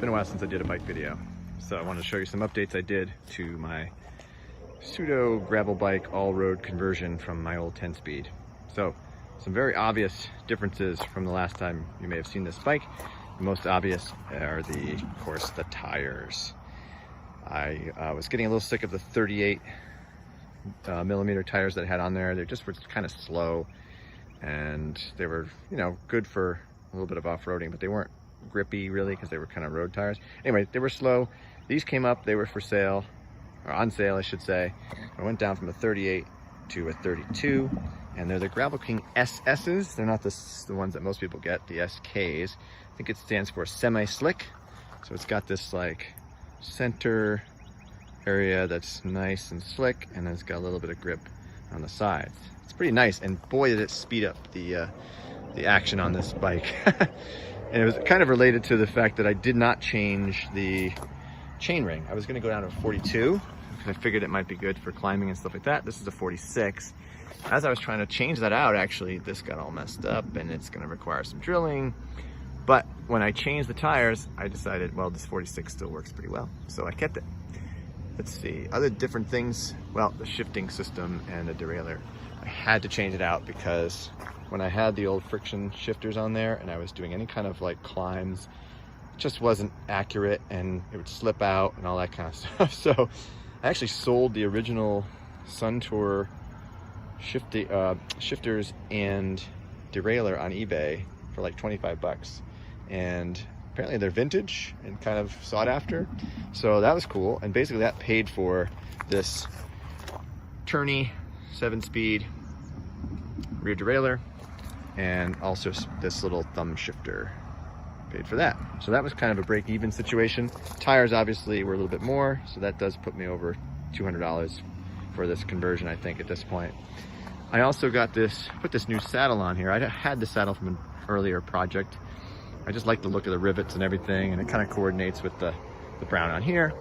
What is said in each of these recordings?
been a while since I did a bike video, so I wanted to show you some updates I did to my pseudo gravel bike all-road conversion from my old 10-speed. So some very obvious differences from the last time you may have seen this bike. The most obvious are of course, the tires. I was getting a little sick of the 38 millimeter tires that I had on there. They just were kind of slow, and they were, you know, good for a little bit of off-roading, but they weren't grippy really because they were kind of road tires. Anyway, they were slow. These came up, they were for sale, or on sale I should say. I went down from a 38 to a 32, and they're the Gravel King SS's. They're not the ones that most people get, the SKs. I think it stands for semi-slick. So it's got this like center area that's nice and slick, and then it's got a little bit of grip on the sides. It's pretty nice, and boy did it speed up the action on this bike. And it was kind of related to the fact that I did not change the chain ring. I was going to go down to a 42 because I figured it might be good for climbing and stuff like that. This is a 46. As I was trying to change that out, actually, this got all messed up, and it's going to require some drilling. But when I changed the tires, I decided, well, this 46 still works pretty well, so I kept it. Let's see, other different things. Well, the shifting system and the derailleur. I had to change it out because when I had the old friction shifters on there and I was doing any kind of like climbs, it just wasn't accurate, and it would slip out and all that kind of stuff. So I actually sold the original Suntour shifters and derailleur on eBay for like 25 bucks. And apparently they're vintage and kind of sought after. So that was cool. And basically that paid for this Tourney 7-speed rear derailleur, and also this little thumb shifter paid for that. So that was kind of a break-even situation. Tires obviously were a little bit more, so that does put me over $200 for this conversion, I think, at this point. I also got put this new saddle on here. I had the saddle from an earlier project. I just like the look of the rivets and everything, and it kind of coordinates with the brown on here.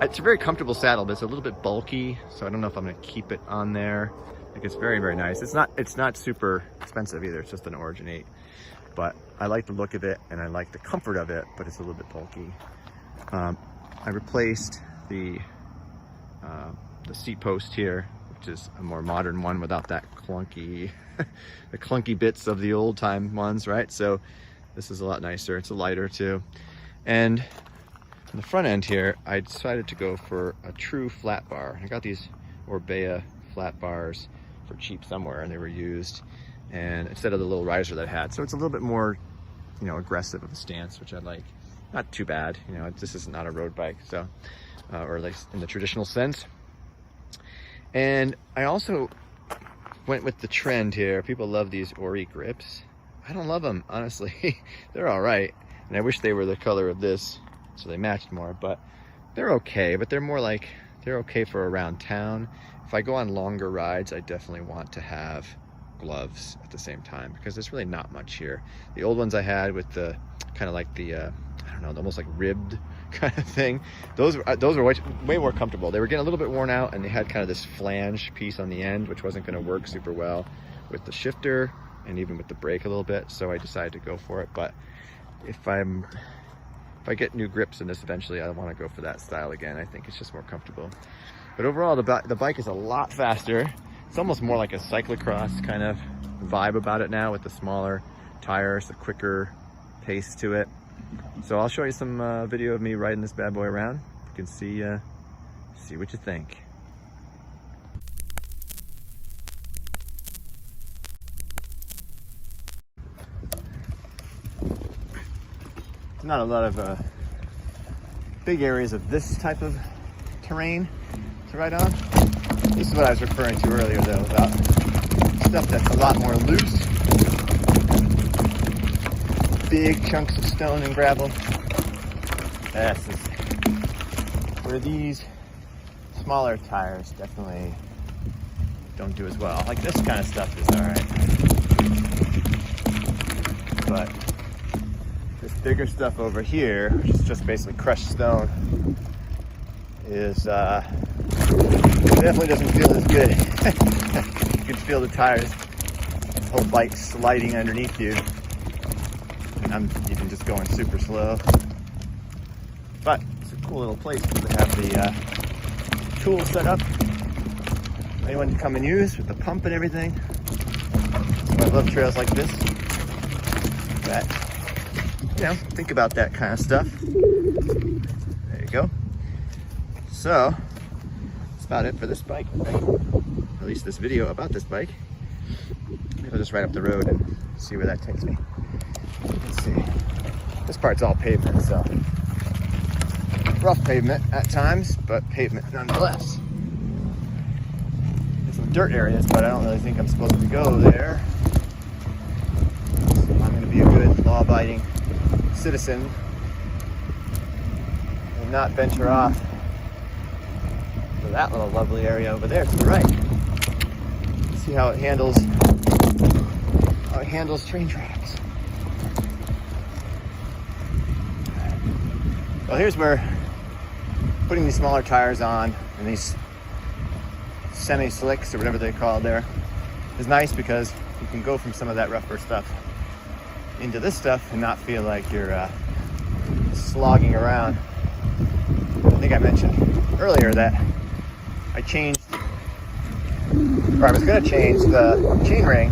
It's a very comfortable saddle, but it's a little bit bulky, so I don't know if I'm gonna keep it on there. I think it's very, very nice. It's not super expensive either. It's just an Origin 8, but I like the look of it and I like the comfort of it, but it's a little bit bulky. I replaced the seat post here, which is a more modern one without that clunky, the clunky bits of the old time ones, right? So this is a lot nicer. It's a lighter too. And on the front end here, I decided to go for a true flat bar. I got these Orbea flat bars for cheap somewhere, and they were used, and instead of the little riser that I had. So it's a little bit more, you know, aggressive of a stance, which I like. Not too bad, you know, this is not a road bike, so, or at least in the traditional sense. And I also went with the trend here. People love these Ori grips. I don't love them, honestly. They're all right, and I wish they were the color of this so they matched more, but they're okay. But they're more like, they're okay for around town. If I go on longer rides, I definitely want to have gloves at the same time, because there's really not much here. The old ones I had with the kind of like the I don't know, almost like ribbed kind of thing, those were way more comfortable. They were getting a little bit worn out, and they had kind of this flange piece on the end, which wasn't going to work super well with the shifter and even with the brake a little bit, so I decided to go for it. But if I get new grips in this eventually, I want to go for that style again. I think it's just more comfortable. But overall, the bike is a lot faster. It's almost more like a cyclocross kind of vibe about it now, with the smaller tires, the quicker pace to it. So I'll show you some video of me riding this bad boy around. You can see what you think. Not a lot of big areas of this type of terrain to ride on. This is what I was referring to earlier, though, about stuff that's a lot more loose. Big chunks of stone and gravel. This is where these smaller tires definitely don't do as well. Like this kind of stuff is alright. But this bigger stuff over here, which is just basically crushed stone, is definitely doesn't feel as good. You can feel the tires, the whole bike sliding underneath you. And I'm even just going super slow. But it's a cool little place because they have the tools set up. Anyone can come and use with the pump and everything. So I love trails like this. That, you know, think about that kind of stuff. There you go. So that's about it for this bike. At least this video about this bike. Maybe I'll just ride up the road and see where that takes me. Let's see. This part's all pavement, so rough pavement at times, but pavement nonetheless. There's some dirt areas, but I don't really think I'm supposed to go there. So I'm going to be a good law-abiding citizen and not venture off to that little lovely area over there to the right. See how it handles train tracks. Well, here's where putting these smaller tires on and these semi-slicks or whatever they call it there is nice because you can go from some of that rougher stuff into this stuff and not feel like you're slogging around. I think I mentioned earlier that I changed, or I was going to change the chain ring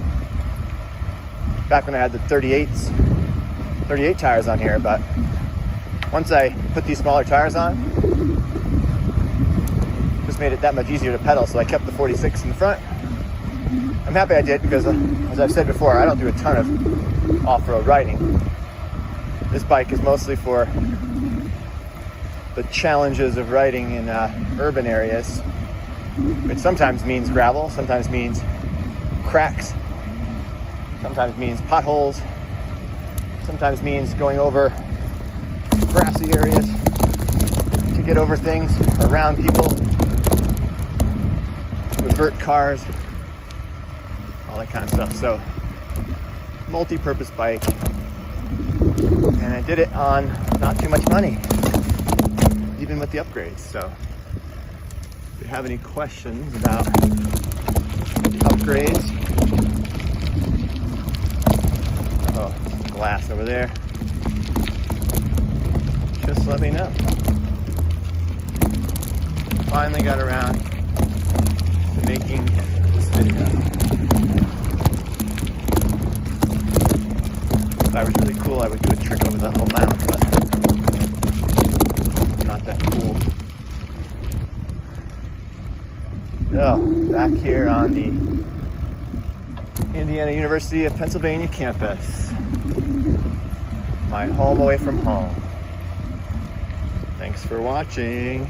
back when I had the 38 tires on here, but once I put these smaller tires on, it just made it that much easier to pedal, so I kept the 46 in the front. I'm happy I did because, as I've said before, I don't do a ton of off-road riding. This bike is mostly for the challenges of riding in urban areas, which sometimes means gravel, sometimes means cracks, sometimes means potholes, sometimes means going over grassy areas to get over things, around people, revert cars, all that kind of stuff. So, multi-purpose bike, and I did it on not too much money, even with the upgrades. So, if you have any questions about the upgrades, oh, glass over there, just let me know. Finally got around to making this video. If I was really cool, I would do a trick over the whole mount, but I'm not that cool. So, back here on the Indiana University of Pennsylvania campus. My home away from home. Thanks for watching.